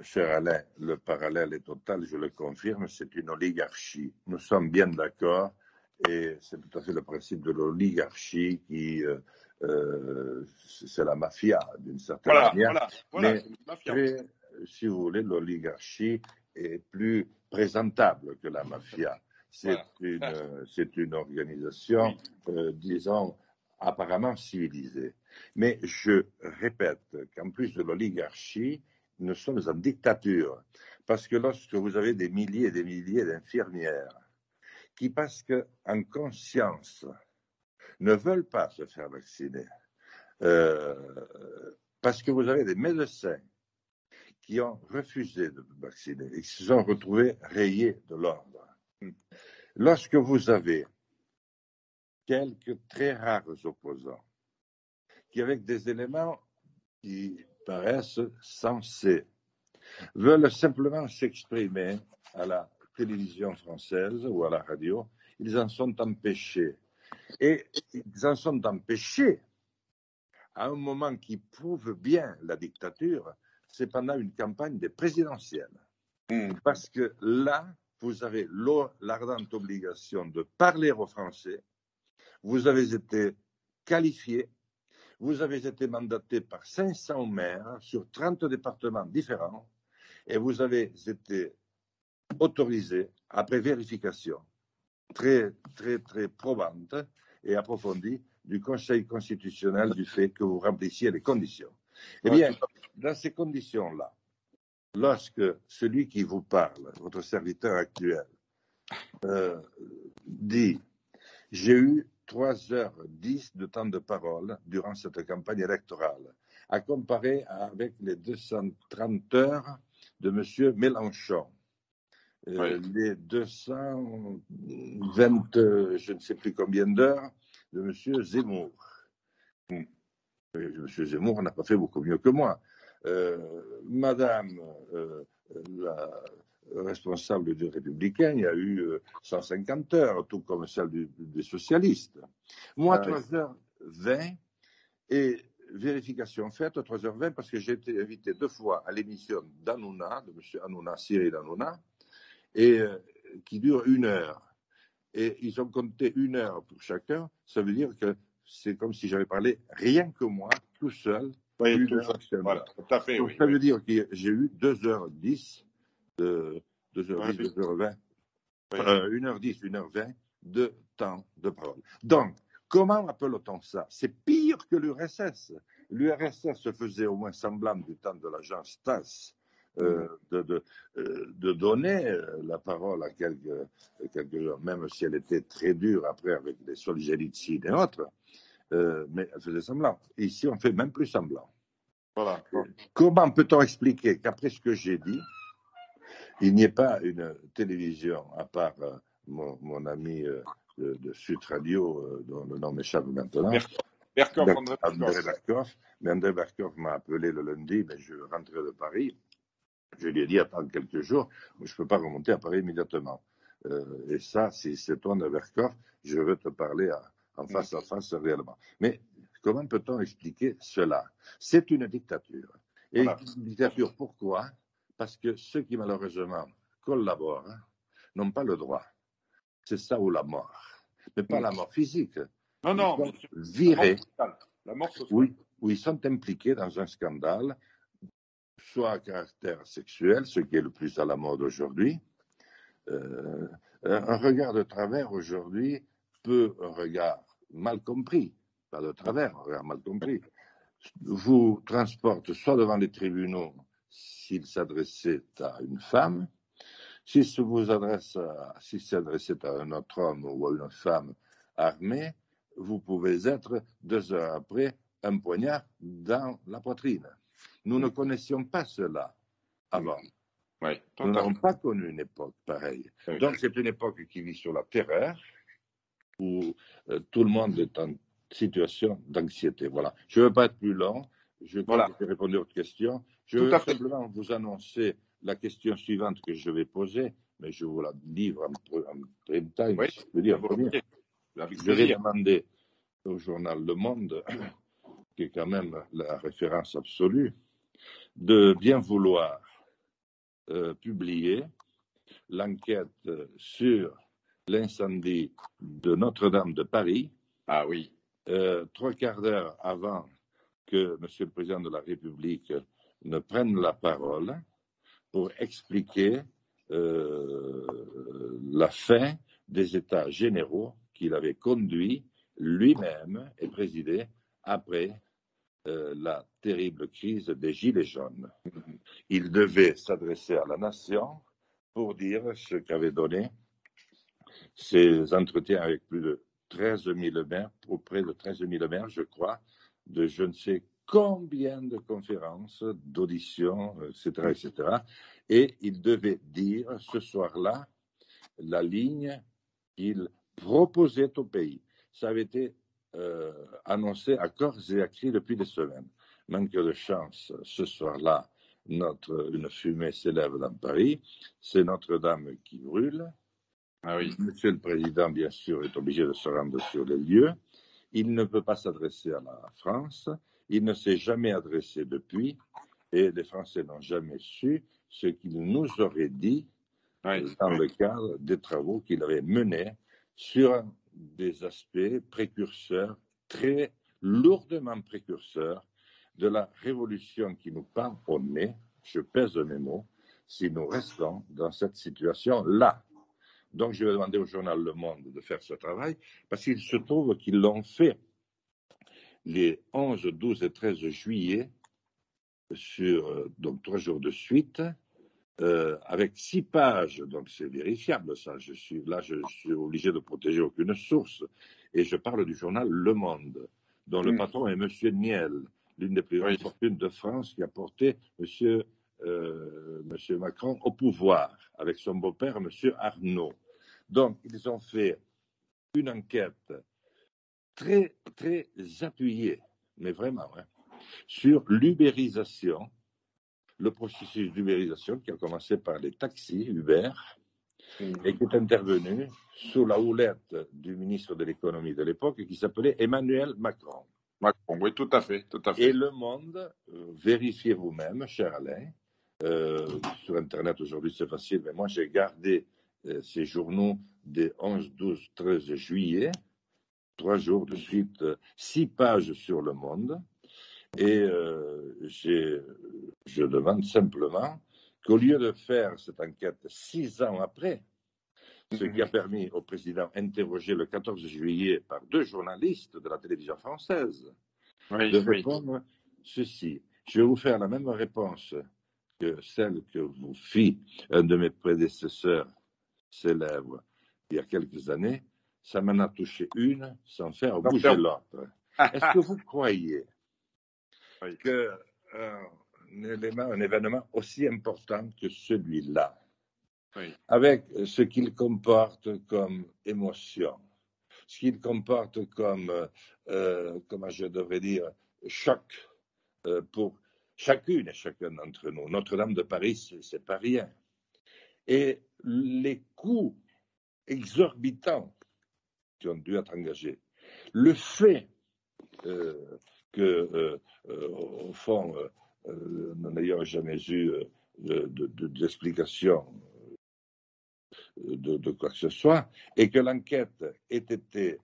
Speaker 2: Cher Alain, le parallèle est total, je le confirme, c'est une oligarchie. Nous sommes bien d'accord, et c'est tout à fait le principe de l'oligarchie qui, c'est la mafia d'une certaine manière.
Speaker 1: Voilà,
Speaker 2: mais si vous voulez, l'oligarchie est plus présentable que la mafia. C'est une organisation, disons, apparemment civilisée. Mais je répète qu'en plus de l'oligarchie, nous sommes en dictature. Parce que lorsque vous avez des milliers et des milliers d'infirmières qui, parce qu'en conscience, ne veulent pas se faire vacciner, parce que vous avez des médecins qui ont refusé de vacciner et qui se sont retrouvés rayés de l'ordre. Lorsque vous avez quelques très rares opposants qui, avec des éléments qui paraissent sensés, veulent simplement s'exprimer à la télévision française ou à la radio, ils en sont empêchés. Et ils en sont empêchés à un moment qui prouve bien la dictature, c'est pendant une campagne des présidentielles. Parce que là, vous avez l'ardente obligation de parler aux Français, vous avez été qualifié, vous avez été mandaté par 500 maires sur 30 départements différents et vous avez été autorisé, après vérification très, très, très probante et approfondie du Conseil constitutionnel du fait que vous remplissiez les conditions. Eh bien, dans ces conditions-là, lorsque celui qui vous parle, votre serviteur actuel, dit « J'ai eu 3h10 de temps de parole durant cette campagne électorale, à comparer avec les 230 heures de M. Mélenchon. Les 220, je ne sais plus combien d'heures de M. Zemmour. M. Zemmour n'a pas fait beaucoup mieux que moi. Madame la responsable du Républicain, il y a eu 150 heures, tout comme celle des socialistes. Moi, 3h20 et vérification faite, 3h20, parce que j'ai été invité 2 fois à l'émission d'Hanouna, de M. Hanouna, Cyril Hanouna, et qui dure 1 heure. Et ils ont compté 1 heure pour chacun. Ça veut dire que c'est comme si j'avais parlé rien que moi, tout seul.
Speaker 1: Oui, tout seul. Voilà, tout à fait.
Speaker 2: Donc,
Speaker 1: oui,
Speaker 2: ça veut dire que j'ai eu 2h10, 2h10, 2h20, 1h10, 1h20 de temps de parole. Donc, comment appelle-t-on ça? C'est pire que l'URSS. L'URSS se faisait au moins semblant du temps de l'agence TASS de donner la parole à quelques gens, même si elle était très dure après avec les Solzhenitsyn et autres, mais elle faisait semblant. Ici, on ne fait même plus semblant.
Speaker 1: Voilà.
Speaker 2: Comment peut-on expliquer qu'après ce que j'ai dit, il n'y ait pas une télévision, à part mon ami de Sud Radio, dont le nom m'échappe maintenant, André Berkoff. Mais André Berkoff m'a appelé le lundi, mais je rentrais de Paris. Je lui ai dit, attends quelques jours, je ne peux pas remonter à Paris immédiatement. Et ça, si c'est toi, André Berkoff, je veux te parler en face à face réellement. Mais comment peut-on expliquer cela? C'est une dictature. Et une dictature, pourquoi? Parce que ceux qui malheureusement collaborent n'ont pas le droit. C'est ça ou la mort. Mais pas la mort physique.
Speaker 1: Non,
Speaker 2: virés.
Speaker 1: La mort sociale.
Speaker 2: Oui, où ils sont impliqués dans un scandale, soit à caractère sexuel, ce qui est le plus à la mode aujourd'hui. Un regard de travers aujourd'hui un regard mal compris, pas de travers, un regard mal compris, vous transporte soit devant les tribunaux s'il s'adressait à une femme, s'il s'adressait à un autre homme ou à une femme armée, vous pouvez être 2 heures après un poignard dans la poitrine. Nous ne connaissions pas cela avant. Nous n'avons pas connu une époque pareille. Donc c'est une époque qui vit sur la terreur, où tout le monde est en situation d'anxiété. Voilà. Je ne veux pas être plus long. Je crois que j'ai répondu à votre question. Je veux simplement vous annoncer la question suivante que je vais poser, mais je vous la livre en prime time, si je peux dire. Je vais demander au journal Le Monde, qui est quand même la référence absolue, de bien vouloir publier l'enquête sur l'incendie de Notre-Dame de Paris.
Speaker 1: Ah oui.
Speaker 2: 3/4 d'heure avant que M. le Président de la République ne prenne la parole pour expliquer la fin des États généraux qu'il avait conduits lui-même et présidé après la terrible crise des Gilets jaunes. Il devait s'adresser à la nation pour dire ce qu'avaient donné ces entretiens avec plus de 13 000 maires, auprès de 13 000 maires, je crois, de je ne sais combien de conférences, d'auditions, etc., etc. Et il devait dire ce soir-là la ligne qu'il proposait au pays. Ça avait été annoncé à corps et à cri depuis des semaines. Manque de chance, ce soir-là, une fumée s'élève dans Paris, c'est Notre-Dame qui brûle.
Speaker 1: Ah oui.
Speaker 2: Monsieur le Président, bien sûr, est obligé de se rendre sur les lieux. Il ne peut pas s'adresser à la France. Il ne s'est jamais adressé depuis. Et les Français n'ont jamais su ce qu'il nous aurait dit dans le cadre des travaux qu'il avait menés sur des aspects précurseurs, très lourdement précurseurs, de la révolution qui nous pend au nez, je pèse mes mots, si nous restons dans cette situation-là. Donc, je vais demander au journal Le Monde de faire ce travail, parce qu'il se trouve qu'ils l'ont fait les 11, 12 et 13 juillet, sur donc 3 jours de suite, avec 6 pages, donc c'est vérifiable ça, je suis obligé de protéger aucune source, et je parle du journal Le Monde, dont le patron est M. Niel, l'une des plus grandes fortunes de France, qui a porté M. Macron au pouvoir, avec son beau-père, M. Arnaud. Donc, ils ont fait une enquête très, très appuyée, mais vraiment, sur l'ubérisation, le processus d'ubérisation qui a commencé par les taxis Uber et qui est intervenu sous la houlette du ministre de l'économie de l'époque qui s'appelait Emmanuel Macron.
Speaker 1: Macron, oui, tout à fait, tout à fait.
Speaker 2: Et Le Monde, vérifiez vous-même, cher Alain, sur Internet aujourd'hui c'est facile, mais moi j'ai gardé ces journaux des 11, 12, 13 juillet, 3 jours de suite, 6 pages sur Le Monde, et je demande simplement qu'au lieu de faire cette enquête 6 ans après, ce qui a permis au président, interrogé le 14 juillet par 2 journalistes de la télévision française, de répondre ceci. Je vais vous faire la même réponse que celle que vous fit un de mes prédécesseurs célèbres il y a quelques années. Ça m'en a touché une sans faire bouger l'autre. Est-ce que vous croyez qu'un événement aussi important que celui-là, avec ce qu'il comporte comme émotion, ce qu'il comporte comme, comment je devrais dire, choc pour chacune et chacun d'entre nous. Notre-Dame de Paris, c'est pas rien. Et les coûts exorbitants qui ont dû être engagés, le fait que, au fond, nous n'ayons jamais eu d'explication de quoi que ce soit, et que l'enquête ait été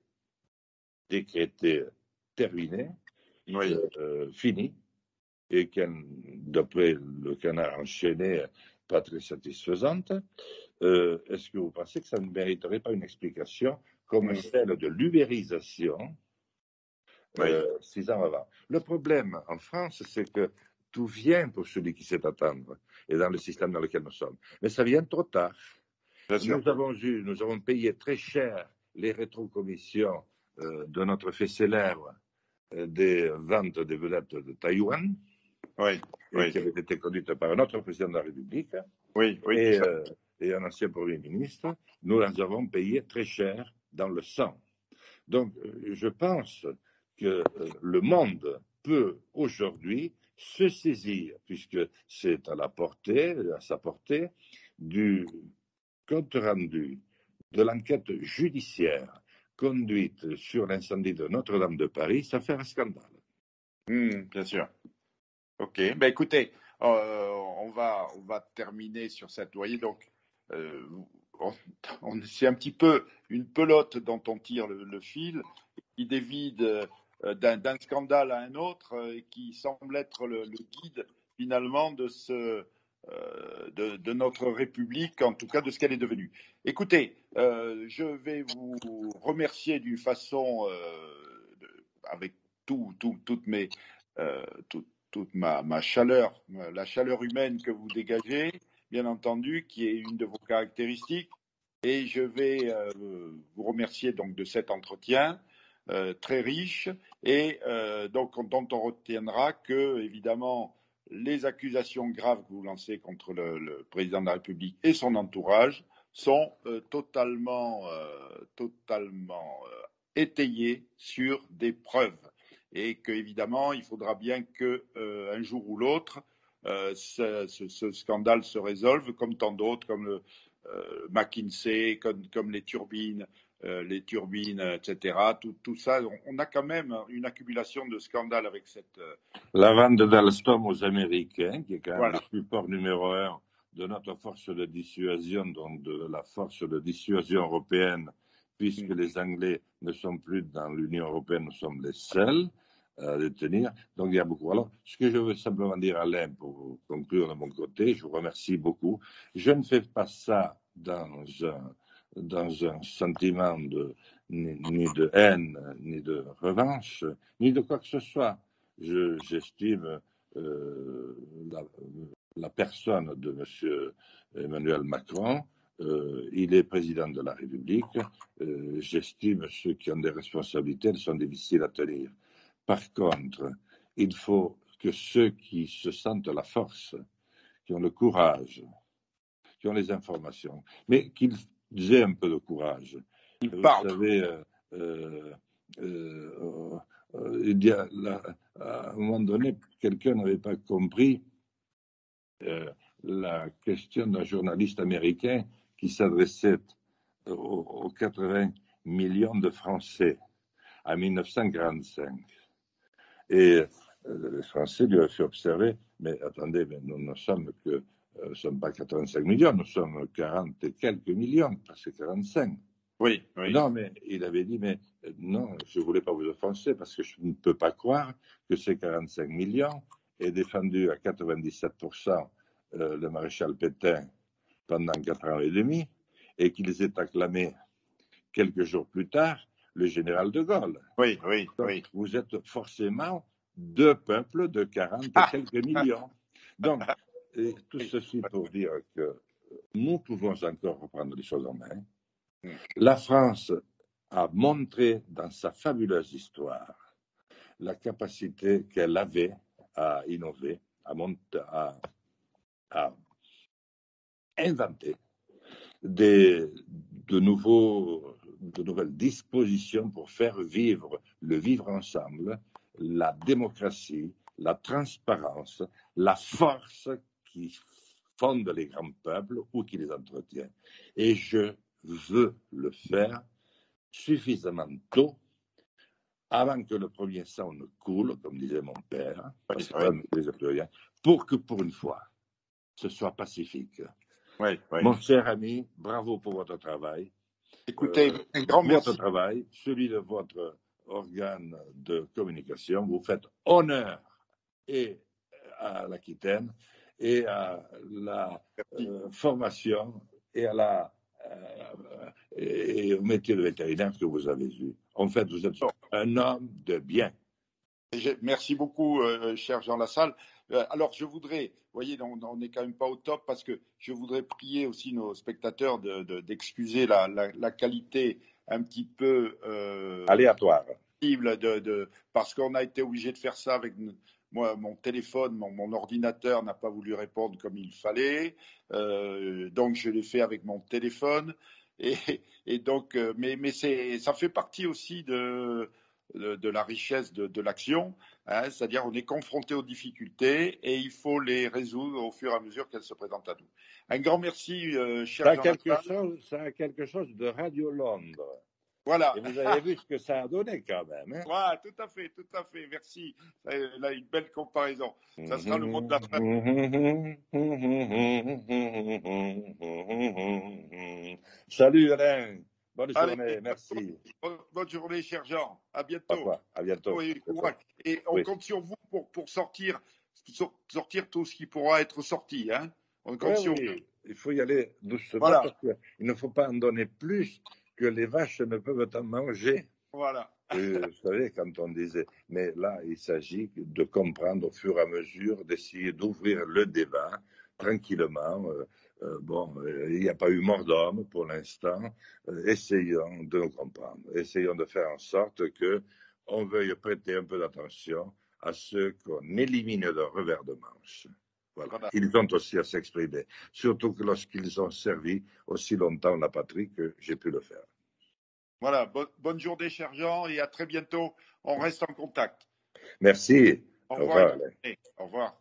Speaker 2: décrétée terminée, finie, et d'après le Canard enchaîné, pas très satisfaisante, est-ce que vous pensez que ça ne mériterait pas une explication comme celle de l'ubérisation 6 ans avant? Le problème en France, c'est que tout vient pour celui qui sait attendre, et dans le système dans lequel nous sommes. Mais ça vient trop tard. Nous avons payé très cher les rétrocommissions de notre fait célèbre des ventes des vedettes de Taïwan, qui avaient été conduites par un autre président de la République et un ancien Premier ministre. Nous les avons payées très cher dans le sang. Donc, je pense que le monde peut aujourd'hui se saisir, puisque c'est à sa portée, du compte rendu de l'enquête judiciaire conduite sur l'incendie de Notre-Dame de Paris, ça fait un scandale.
Speaker 1: Bien sûr. Ok, ben écoutez, on va terminer sur cette. Vous voyez, donc, c'est un petit peu une pelote dont on tire le fil, qui dévide d'un scandale à un autre, et qui semble être le guide finalement de notre République, en tout cas de ce qu'elle est devenue. Écoutez, je vais vous remercier d'une façon, avec toute ma chaleur, la chaleur humaine que vous dégagez, bien entendu, qui est une de vos caractéristiques. Et je vais vous remercier donc de cet entretien très riche, et donc dont on retiendra que, évidemment, les accusations graves que vous lancez contre le président de la République et son entourage sont totalement étayées sur des preuves, et qu'évidemment, il faudra bien qu'un jour ou l'autre, ce scandale se résolve, comme tant d'autres, comme le McKinsey, comme les turbines, etc. Tout ça, on a quand même une accumulation de scandales avec cette.
Speaker 2: La vente d'Alstom aux Américains, qui est quand même
Speaker 1: Voilà.
Speaker 2: le support numéro un de notre force de dissuasion, donc de la force de dissuasion européenne, puisque les Anglais ne sont plus dans l'Union européenne, nous sommes les seuls à les tenir. Donc il y a beaucoup. Alors, ce que je veux simplement dire, Alain, pour conclure de mon côté, je vous remercie beaucoup. Je ne fais pas ça dans un sentiment ni de haine, ni de revanche, ni de quoi que ce soit. J'estime la personne de M. Emmanuel Macron. Il est président de la République. J'estime ceux qui ont des responsabilités, elles sont difficiles à tenir. Par contre, il faut que ceux qui se sentent la force, qui ont le courage, qui ont les informations, mais qu'ils aient un peu de courage. Vous savez, il y a à un moment donné, quelqu'un n'avait pas compris la question d'un journaliste américain qui s'adressait aux 80 millions de Français en 1945. Et les Français lui ont fait observer, mais attendez, mais nous ne sommes sommes pas 85 millions, nous sommes 40 et quelques millions, presque 45.
Speaker 1: Oui.
Speaker 2: Non, mais il avait dit, mais non, je ne voulais pas vous offenser parce que je ne peux pas croire que ces 45 millions aient défendu à 97% le maréchal Pétain pendant 4 ans et demi et qu'ils aient acclamé quelques jours plus tard le général de Gaulle.
Speaker 1: Oui.
Speaker 2: Donc, vous êtes forcément deux peuples de 40 et quelques millions. Donc, tout ceci pour dire que nous pouvons encore reprendre les choses en main. La France a montré dans sa fabuleuse histoire la capacité qu'elle avait à innover, à inventer de nouvelles dispositions pour faire vivre le vivre ensemble, la démocratie, la transparence, la force qui fonde les grands peuples ou qui les entretient. Et je veux le faire suffisamment tôt avant que le premier sang ne coule, comme disait mon père, parce que ne maîtrise plus rien, pour que pour une fois, ce soit pacifique.
Speaker 1: Oui.
Speaker 2: Mon cher ami, bravo pour votre travail.
Speaker 1: Écoutez, un grand merci.
Speaker 2: Votre travail, celui de votre organe de communication, vous faites honneur et à l'Aquitaine et à la formation et et au métier de vétérinaire que vous avez eu. En fait, vous êtes un homme de bien.
Speaker 1: Merci beaucoup, cher Jean Lassalle. Alors, je voudrais, vous voyez, on n'est quand même pas au top parce que je voudrais prier aussi nos spectateurs d'excuser la qualité un petit peu
Speaker 2: aléatoire.
Speaker 1: Parce qu'on a été obligé de faire ça avec moi, mon téléphone, mon ordinateur n'a pas voulu répondre comme il fallait, donc je l'ai fait avec mon téléphone. Et donc, mais ça fait partie aussi de la richesse de l'action, hein, c'est-à-dire on est confronté aux difficultés et il faut les résoudre au fur et à mesure qu'elles se présentent à nous. Un grand merci, cher Jean.
Speaker 2: Ça a quelque chose de Radio Londres.
Speaker 1: Voilà.
Speaker 2: Et vous avez vu ce que ça a donné quand même. Hein?
Speaker 1: Ouais, tout à fait. Merci. Là, une belle comparaison. Ça sera le mot de la fin.
Speaker 2: Salut Alain. Bonne journée, merci.
Speaker 1: Bonne journée, cher Jean. À bientôt.
Speaker 2: À bientôt.
Speaker 1: Oui, et on compte sur vous pour sortir tout ce qui pourra être sorti. Hein. On compte sur vous.
Speaker 2: Il faut y aller doucement parce qu'il ne faut pas en donner plus que les vaches ne peuvent en manger.
Speaker 1: Voilà.
Speaker 2: Vous savez, quand on disait, mais là, il s'agit de comprendre au fur et à mesure, d'essayer d'ouvrir le débat tranquillement. Il n'y a pas eu mort d'homme pour l'instant. Essayons de nous comprendre. Essayons de faire en sorte qu'on veuille prêter un peu d'attention à ceux qu'on élimine de revers de manche. Voilà. Ils ont aussi à s'exprimer, surtout que lorsqu'ils ont servi aussi longtemps la patrie que j'ai pu le faire.
Speaker 1: Voilà, bonne journée, cher Jean, et à très bientôt. On reste en contact.
Speaker 2: Merci.
Speaker 1: Au revoir. Au revoir.